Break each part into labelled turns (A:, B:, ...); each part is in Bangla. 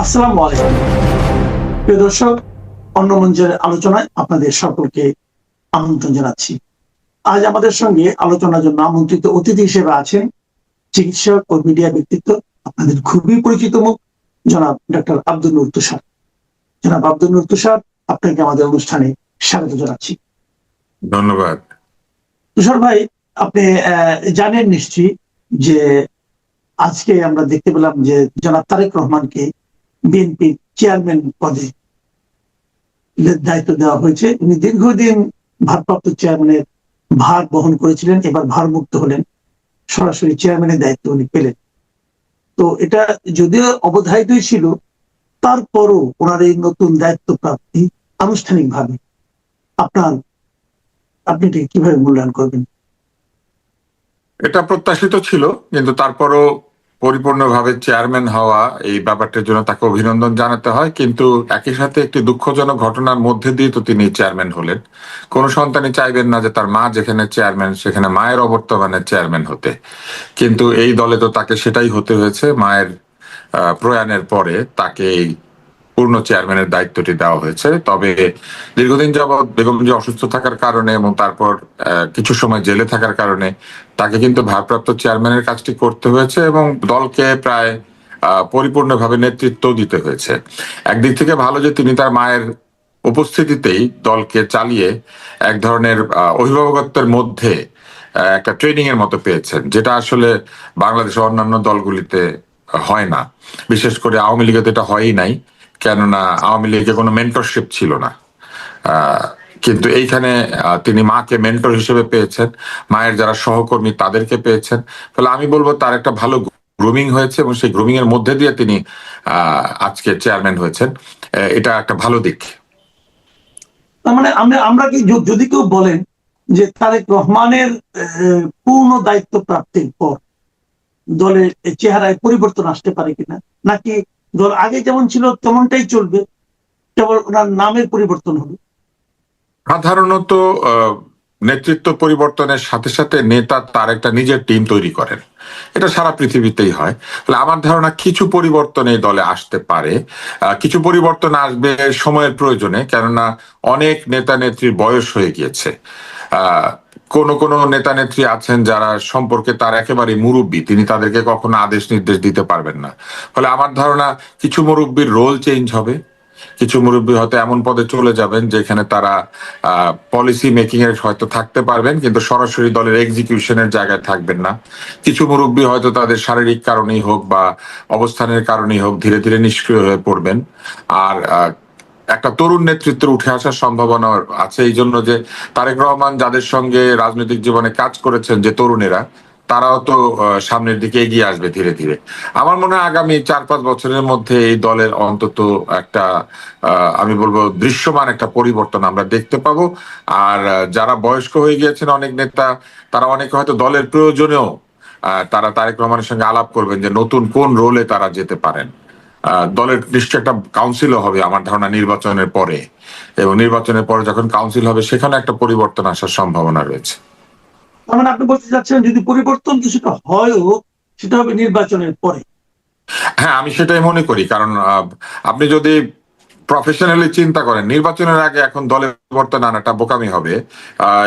A: আসসালামু আলাইকুম প্রিয় দর্শক, অন্য মঞ্চের আলোচনায় আপনাদের সকলকে আমন্ত্রণ জানাচ্ছি। আজ আমাদের সঙ্গে আলোচনার জন্য আমন্ত্রিত অতিথি হিসেবে আছেন চিকিৎসক ও মিডিয়া ব্যক্তিত্ব, আপনাদের খুবই পরিচিত মুখ, জনাব ডক্টর আব্দুল নূর তুষার। জনাব আব্দুল নূর তুষার, আপনাকে আমাদের অনুষ্ঠানে স্বাগত জানাচ্ছি।
B: ধন্যবাদ।
A: তুষার ভাই, আপনি জানেন নিশ্চয়ই যে আজকে আমরা দেখতে পেলাম যে জনাব তারেক রহমানকে বিএনপি চেয়ারম্যান পদে দায়িত্ব দেওয়া হয়েছে। উনি দীর্ঘদিন ভারপ্রাপ্ত চেয়ারম্যানের ভার বহন করেছিলেন, এবার ভারমুক্ত হলেন, সরাসরি চেয়ারম্যানের দায়িত্ব উনি পেলেন। তো এটা যদিও অবধারিতই ছিল, তারপরও ওনার এই নতুন দায়িত্ব প্রাপ্তি আনুষ্ঠানিকভাবে আপনি এটাকে কিভাবে মূল্যায়ন করবেন?
B: এটা প্রত্যাশিত ছিল, কিন্তু তারপরও পরিপূর্ণভাবে চেয়ারম্যান হওয়া এই ব্যাপারটার জন্য তাকে অভিনন্দন জানাতে হয়। কিন্তু একই সাথে একটি দুঃখজনক ঘটনার মধ্যে দিয়ে তো তিনি চেয়ারম্যান হলেন। কোন সন্তানই চাইবেন না যে তার মা যেখানে চেয়ারম্যান সেখানে মায়ের অবর্তমানে চেয়ারম্যান হতে, কিন্তু এই দলে তো তাকে সেটাই হতে হয়েছে। মায়ের প্রয়াণের পরে তাকে এই পূর্ণ চেয়ারম্যানের দায়িত্বটি দেওয়া হয়েছে। তবে দীর্ঘদিন যাবৎ বেগম জি অসুস্থ থাকার কারণে এবং তারপর কিছু সময় জেলে থাকার কারণে তাকে কিন্তু ভারপ্রাপ্ত চেয়ারম্যানের কাজটি করতে হয়েছে এবং দলকে প্রায় পরিপূর্ণভাবে নেতৃত্ব দিতে হয়েছে। একদিক থেকে ভালো যে তিনি তার মায়ের উপস্থিতিতেই দলকে চালিয়ে এক ধরনের অভিভাবকত্বের মধ্যে একটা ট্রেনিং এর মতো পেয়েছেন, যেটা আসলে বাংলাদেশের অন্যান্য দলগুলিতে হয় না। বিশেষ করে আওয়ামী লীগে তো এটা হয়ই নাই, কেননা আওয়ামী লীগে কোনো মেন্টরশিপ ছিল না। কিন্তু এইখানে তিনি মাকে মেন্টর হিসেবে পেয়েছেন, মায়ের যারা সহকর্মী তাদেরকে পেয়েছেন। ফলে আমি বলবো তার একটা ভালো গ্রুমিং হয়েছে এবং সেই গ্রুমিং এর মধ্যে দিয়ে তিনি আজকে চেয়ারম্যান হয়েছেন। এটা একটা ভালো দিক।
A: তার মানে আমরা কি যদি কেউ বলেন যে তারেক রহমানের পূর্ণ দায়িত্ব প্রাপ্তির পর দলের চেহারায় পরিবর্তন আসতে পারে কিনা, নাকি দল আগে যেমন ছিল তেমনটাই চলবে, কেবল ওনার নামের পরিবর্তন হবে?
B: সাধারণত নেতৃত্ব পরিবর্তনের সাথে সাথে নেতা তার একটা নিজের টিম তৈরি করেন। এটা সারা পৃথিবীতেই হয়। তাহলে আমার ধারণা কিছু পরিবর্তন এই দলে আসতে পারে। কিছু পরিবর্তন আসবে সময়ের প্রয়োজনে, কেননা অনেক নেতা নেত্রীর বয়স হয়ে গিয়েছে। কোন কোন নেতা নেত্রী আছেন যারা সম্পর্কে তার একেবারে মুরব্বী, তিনি তাদেরকে কখনো আদেশ নির্দেশ দিতে পারবেন না। ফলে আমার ধারণা কিছু মুরব্বীর রোল চেঞ্জ হবে, কিছু মুরব্বী হয়তো এমন পদে চলে যাবেন যেখানে তারা পলিসি মেকিং এর হয়তো থাকতে পারবেন, কিন্তু সরাসরি দলের এক্সিকিউশনের জায়গায় থাকবেন না। কিছু মুরব্বী হয়তো তাদের শারীরিক কারণেই হোক বা অবস্থানের কারণেই হোক ধীরে ধীরে নিষ্ক্রিয় হয়ে পড়বেন। আর একটা তরুণ নেতৃত্বের উঠে আসার সম্ভাবনা আছে, এই জন্য যে তারেক রহমান যাদের সঙ্গে রাজনৈতিক জীবনে কাজ করেছেন, যে তরুণেরা, তারাও তো সামনের দিকে এগিয়ে আসবে ধীরে ধীরে। আমার মনে হয় আগামী 4-5 বছরের মধ্যে এই দলের অন্তত একটা আমি বলবো দৃশ্যমান একটা পরিবর্তন আমরা দেখতে পাবো। আর যারা বয়স্ক হয়ে গিয়েছেন অনেক নেতা, তারা অনেকে হয়তো দলের প্রয়োজনেও তারা তারেক রহমানের সঙ্গে আলাপ করবেন যে নতুন কোন রোলে তারা যেতে পারেন। দলের নিশ্চয় একটা কাউন্সিলও হবে আমার ধারণা নির্বাচনের পরে, এবং নির্বাচনের পরে যখন কাউন্সিল হবে সেখানে একটা পরিবর্তন আসার সম্ভাবনা রয়েছে।
A: তার মানে আপনি বলতে চাচ্ছেন যদি পরিবর্তন কিছুটা হয়ও, সেটা হবে নির্বাচনের পরে?
B: হ্যাঁ, আমি সেটাই মনে করি। কারণ আপনি যদি প্রফেশনালি চিন্তা করেন, নির্বাচনের আগে এখন দলে পরিবর্তন আনাটা বোকামি হবে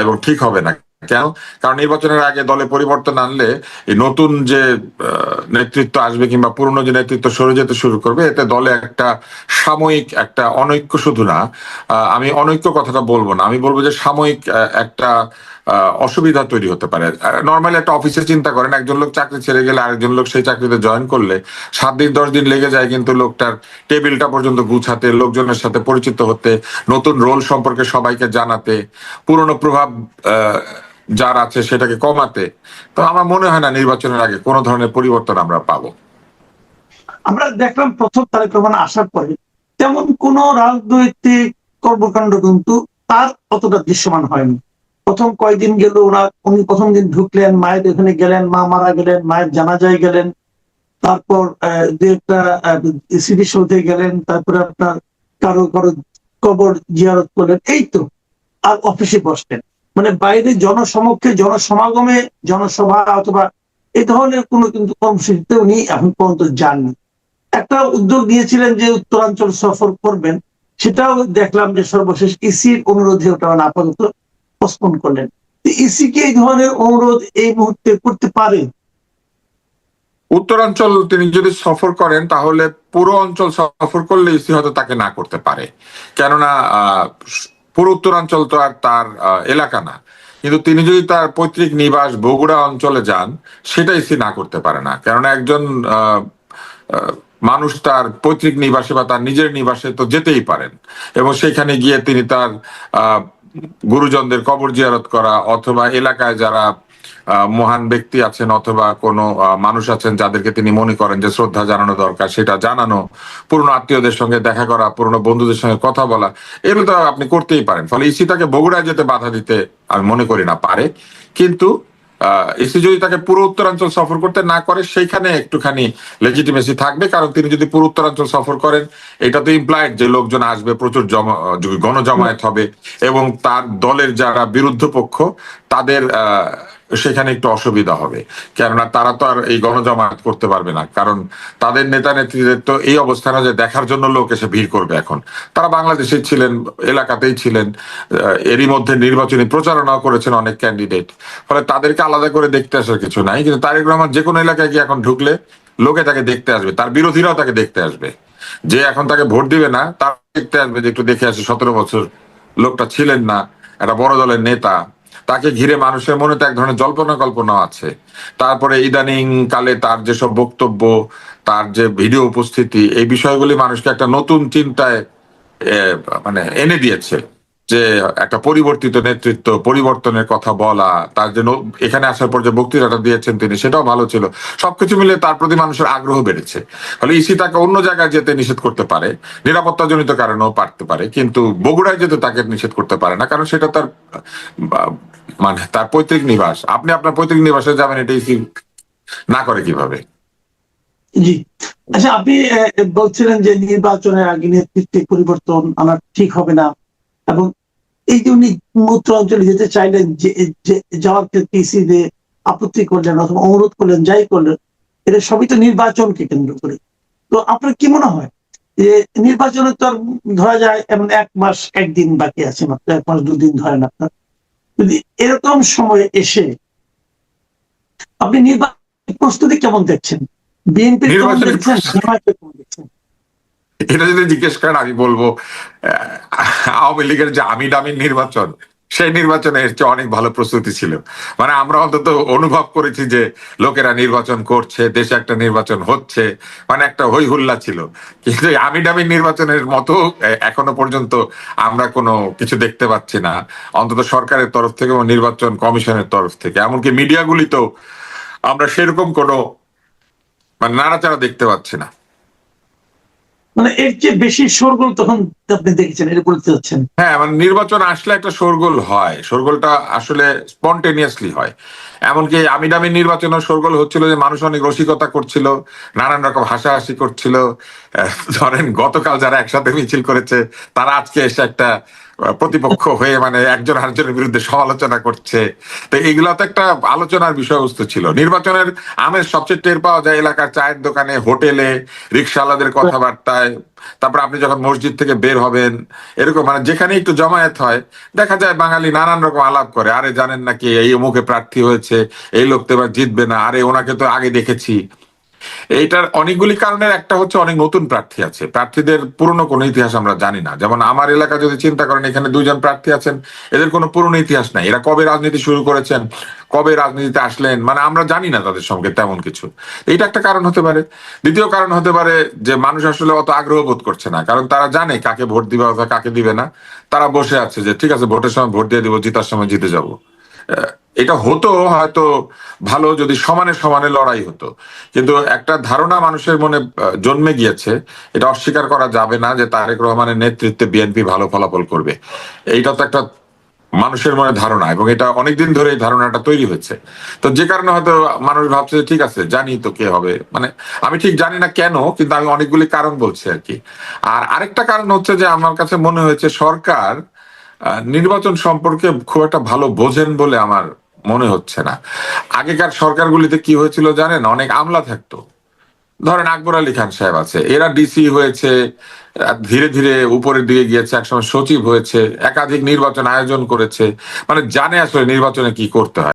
B: এবং ঠিক হবে না। কেন? কারণ নির্বাচনের আগে দলে পরিবর্তন আনলে এই নতুন যে নেতৃত্ব আসবে কিংবা পুরনো যে নেতৃত্ব সরে যেতে শুরু করবে, এতে দলে একটা সাময়িক একটা অনৈক্য, শুধু না, আমি অনৈক্য কথাটা বলবো না, আমি বলবো যে সাময়িক একটা অসুবিধা তৈরি হতে পারে। নর্মালি একটা অফিসে চিন্তা করেন, একজন লোক চাকরি ছেড়ে গেলে আরেকজন লোক সেই চাকরিতে জয়েন করলে 7 দিন 10 দিন লেগে যায় কিন্তু লোকটার টেবিলটা পর্যন্ত গুছাতে, লোকজনের সাথে পরিচিত হতে, নতুন রোল সম্পর্কে সবাইকে জানাতে, পুরনো প্রভাব যার আছে সেটাকে কমাতে। তো আমার মনে হয় না নির্বাচনের আগে কোনো ধরনের পরিবর্তন আমরা পাবো।
A: আমরা দেখলাম প্রথম তারেক রহমান আসার পরে তেমন কোন রাজনৈতিক কর্মকাণ্ড কিন্তু তার অতটা দৃশ্যমান হয়নি। প্রথম কয়েকদিন গেল উনি প্রথম দিন ঢুকলেন, মায়ের এখানে গেলেন, মা মারা গেলেন, মায়ের জানাজায় গেলেন, তারপর দু একটা স্মৃতিসৌধে গেলেন, তারপরে আপনার কারো কারো কবর জিয়ারত করলেন, এই তো। আর অফিসে বসলেন, মানে বাইরে জনসমক্ষে জনসমাগমে জনসভা অথবা এই ধরনের কোনো কিন্তু কর্মসূচিতে উনি এখন পর্যন্ত যাননি। একটা উদ্যোগ নিয়েছিলেন যে উত্তরাঞ্চল সফর করবেন, সেটাও দেখলাম যে সর্বশেষ ইসির অনুরোধে ওটা আপাতত পোস্টপোন করলেন। ইসি কি এই ধরনের অনুরোধ এই মুহূর্তে করতে পারে?
B: উত্তরাঞ্চল তিনি যদি সফর করেন তাহলে পুরো অঞ্চল সফর করলে ইসি হয়তো তাকে না করতে পারে, কেননা পুরো উত্তরাঞ্চল তো আর তার এলাকা না। কিন্তু তিনি যদি তার পৈতৃক নিবাস বগুড়া অঞ্চলে যান, সেটা ইসি না করতে পারে না, কেননা একজন আহ, আহ, মানুষ তার পৈতৃক নিবাসে বা তার নিজের নিবাসে তো যেতেই পারেন, এবং সেখানে গিয়ে তিনি তার আহ গুরুজনদের কবর জিয়ারত করা, অথবা এলাকায় যারা মহান ব্যক্তি আছেন অথবা কোনো মানুষ আছেন যাদেরকে তিনি মনে করেন যে শ্রদ্ধা জানানো দরকার, সেটা জানানো, পুরনো আত্মীয়দের সঙ্গে দেখা করা, পুরনো বন্ধুদের সঙ্গে কথা বলা, এগুলো তো আপনি করতেই পারেন। ফলে ইসি তাকে বগুড়ায় যেতে বাধা দিতে আমি মনে করি না পারে। কিন্তু ইসি যদি তাকে পুরো উত্তরাঞ্চল সফর করতে না করে, সেইখানে একটুখানি লেজিটিমেসি থাকবে, কারণ তিনি যদি পুরো উত্তরাঞ্চল সফর করেন, এটা তো ইমপ্লয়েড যে লোকজন আসবে, প্রচুর গণজমায়েত হবে, এবং তার দলের যারা বিরুদ্ধ পক্ষ তাদের সেখানে একটু অসুবিধা হবে, কেননা তারা তো আর এই গণজমায়েত করতে পারবে না, কারণ তাদের নেতা নেত্রীদের তো এই অবস্থা না যে দেখার জন্য লোক এসে ভিড় করবে। এখন তারা বাংলাদেশে ছিলেন, এলাকাতেই ছিলেন, এরই মধ্যে নির্বাচনী প্রচারণাও করেছেন অনেক ক্যান্ডিডেট, ফলে তাদেরকে আলাদা করে দেখতে আসার কিছু নাই। কিন্তু তারেক রহমান যে কোনো এলাকায় গিয়ে এখন ঢুকলে লোকে তাকে দেখতে আসবে, তার বিরোধীরাও তাকে দেখতে আসবে, যে এখন তাকে ভোট দিবে না তার দেখতে আসবে যে একটু দেখে আসে, 17 বছর লোকটা ছিলেন না, একটা বড় দলের নেতা, তাকে ঘিরে মানুষের মনে তো এক ধরনের জল্পনা কল্পনা আছে। তারপরে ইদানিং কালে তার যেসব বক্তব্য, তার যে ভিডিও উপস্থিতি, এই বিষয়গুলি মানুষকে একটা নতুন চিন্তায় এ, মানে এনে দিয়েছে, যে একটা পরিবর্তিত নেতৃত্ব, পরিবর্তনের কথা বলা, তার যে এখানে আসার পর যে বক্তৃতাটা দিয়েছেন তিনি, সেটাও ভালো ছিল। সবকিছু মিলে তার প্রতি মানুষের আগ্রহ বেড়েছে। ফলে ইসি তাকে অন্য জায়গায় যেতে নিষেধ করতে পারে, নিরাপত্তাজনিত কারণেও পারতে পারে, কিন্তু বগুড়ায় যেতে তাকে নিষেধ করতে পারে না, কারণ সেটা তার মানে তার পৈতৃক নিবাস। আপনি আপনার পৈতৃক নিবাসে যাবেন, এটা ইসি না করে কিভাবে?
A: জি, আচ্ছা, আপনি বলছিলেন যে নির্বাচনের আগে নেতৃত্বে পরিবর্তন আনা ঠিক হবে না, এবং এই যে উনি উত্তরাঞ্চলে যেতে চাইলেন, যে যাওয়ার ক্ষেত্রে ইসিতে আপত্তি করলেন অথবা অনুরোধ করলেন, যাই করলেন, এটা সবই তো নির্বাচনকে কেন্দ্র করে। তো আপনার কি মনে হয় যে নির্বাচনে তো আর ধরা যায় এমন 1 মাস 1 দিন বাকি আছে, মাত্র 1 মাস 2 দিন ধরেন আপনার, যদি এরকম সময় এসে আপনি নির্বাচন প্রস্তুতি কেমন দেখছেন, বিএনপি কেমন
B: নির্বাচনের
A: দেখছেন, জামায়াতের কেমন দেখছেন?
B: এটা যদি জিজ্ঞেস করেন আমি বলবো আওয়ামী লীগের যে আমি দামি নির্বাচন, সেই নির্বাচনে এর চেয়ে অনেক ভালো প্রস্তুতি ছিল। মানে আমরা অন্তত অনুভব করেছি যে লোকেরা নির্বাচন করছে, দেশে একটা নির্বাচন হচ্ছে, মানে একটা হই হুল্লা ছিল। কিন্তু এই আমি দামি নির্বাচনের মতো এখনো পর্যন্ত আমরা কোনো কিছু দেখতে পাচ্ছি না, অন্তত সরকারের তরফ থেকে এবং নির্বাচন কমিশনের তরফ থেকে। এমনকি মিডিয়াগুলিতেও আমরা সেরকম কোনো মানে নাড়াচাড়া দেখতে পাচ্ছি না।
A: মানে এর চেয়ে বেশি শোরগোল তখন আপনি দেখেছেন, এটা বলতে চাচ্ছেন?
B: হ্যাঁ, মানে নির্বাচন আসলে একটা শোরগোল হয়, শোরগোলটা আসলে স্পন্টেনিয়াসলি হয়। এমনকি আমি দামি নির্বাচনের শোরগোল হচ্ছিল যে মানুষ অনেক রসিকতা করছিল, নানান রকম হাসাহাসি করছিল। ধরেন গতকাল যারা একসাথে মিছিল করেছে, তারা আজকে এসে একটা প্রতিপক্ষ হয়ে মানে একজন আরেকজনের বিরুদ্ধে সমালোচনা করছে। তো এগুলো তো একটা আলোচনার বিষয়বস্তু ছিল। নির্বাচনের আমেজ সবচেয়ে টের পাওয়া যায় এলাকার চায়ের দোকানে, হোটেলে, রিক্সাওয়ালাদের কথাবার্তায়। তারপর আপনি যখন মসজিদ থেকে বের হবেন, এরকম মানে যেখানে একটু জমায়েত হয়, দেখা যায় বাঙালি নানান রকম আলাপ করে, আরে জানেন নাকি এই অমুকে প্রার্থী হয়েছে, এই লোক তো এবার জিতবে না, আরে ওনাকে তো আগে দেখেছি। এইটার অনেকগুলি কারণের একটা হচ্ছে অনেক নতুন প্রার্থী আছে, প্রার্থীদের পুরনো কোনো ইতিহাস আমরা জানি না। যেমন আমার এলাকা যদি চিন্তা করেন, এখানে 2 জন প্রার্থী আছেন, এদের কোনো পুরনো ইতিহাস নাই, এরা কবে রাজনীতি শুরু করেছেন, কবে রাজনীতিতে আসলেন, মানে আমরা জানি না তাদের সঙ্গে তেমন কিছু। এইটা একটা কারণ হতে পারে। দ্বিতীয় কারণ হতে পারে যে মানুষ আসলে অত আগ্রহ বোধ করছে না, কারণ তারা জানে কাকে ভোট দিবে অথবা কাকে দিবে না। তারা বসে আছে যে ঠিক আছে, ভোটের সময় ভোট দিয়ে দিব, জিতার সময় জিতে যাব। এটা হতো হয়তো ভালো যদি সমানে সমানে লড়াই হতো, কিন্তু একটা ধারণা মানুষের মনে জন্মে গিয়েছে, এটা অস্বীকার করা যাবে না, যে তারেক রহমানের নেতৃত্বে বিএনপি ভালো ফলাফল করবে। এইটা তো একটা মানুষের মনে ধারণা, এবং এটা অনেকদিন ধরে এই ধারণাটা তৈরি হয়েছে। তো যে কারণে হয়তো মানুষ ভাবছে যে ঠিক আছে, জানি তো কে হবে, মানে আমি ঠিক জানি না কেন, কিন্তু আমি অনেকগুলি কারণ বলছি আর কি। আর আরেকটা কারণ হচ্ছে যে আমার কাছে মনে হয়েছে সরকার নির্বাচন সম্পর্কে খুব একটা ভালো বোঝেন বলে আমার মনে হচ্ছে না। আগেকার সরকারগুলিতে কি হয়েছিল জানেন, অনেক আমলা থাকতো, ধরেন আকবর আলী খান সাহেব আছে, এরা ডিসি হয়েছে, ধীরে ধীরে উপরের দিকে গিয়েছে, একসময় সচিব হয়েছে, একাধিক নির্বাচন আয়োজন করেছে, মানে জানে আসলে নির্বাচনে কি করতে হয়।